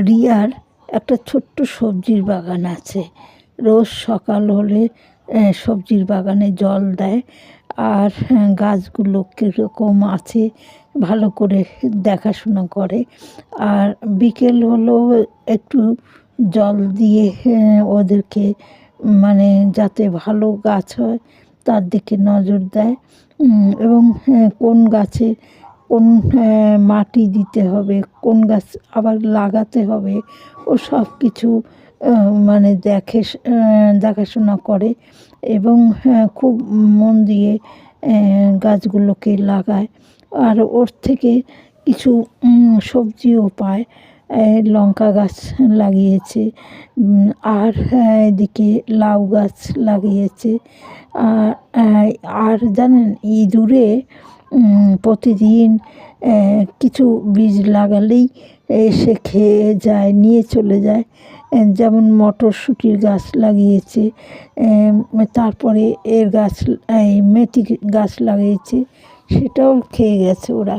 রিয়ার একটা ছোট্ট সবজির বাগান আছে। রোজ সকাল হলে সবজির বাগানে জল দেয়, আর গাছগুলো কীরকম আছে ভালো করে দেখাশোনা করে। আর বিকেল হলেও একটু জল দিয়ে ওদেরকে মানে যাতে ভালো গাছ হয় তার দিকে নজর দেয়। এবং কোন গাছে কোন মাটি দিতে হবে, কোন গাছ আবার লাগাতে হবে, ও সব কিছু মানে দেখাশোনা করে এবং খুব মন দিয়ে গাছগুলোকে লাগায়। আর ওর থেকে কিছু সবজিও পায়। লঙ্কা গাছ লাগিয়েছে, আর এদিকে লাউ গাছ লাগিয়েছে। আর জানেন, ইঁদুরে প্রতিদিন কিছু বীজ লাগালেই এসে খেয়ে যায়, নিয়ে চলে যায়। যেমন মটরশুঁটির গাছ লাগিয়েছে, তারপরে এই মেথি গাছ লাগিয়েছে, সেটাও খেয়ে গেছে ওরা।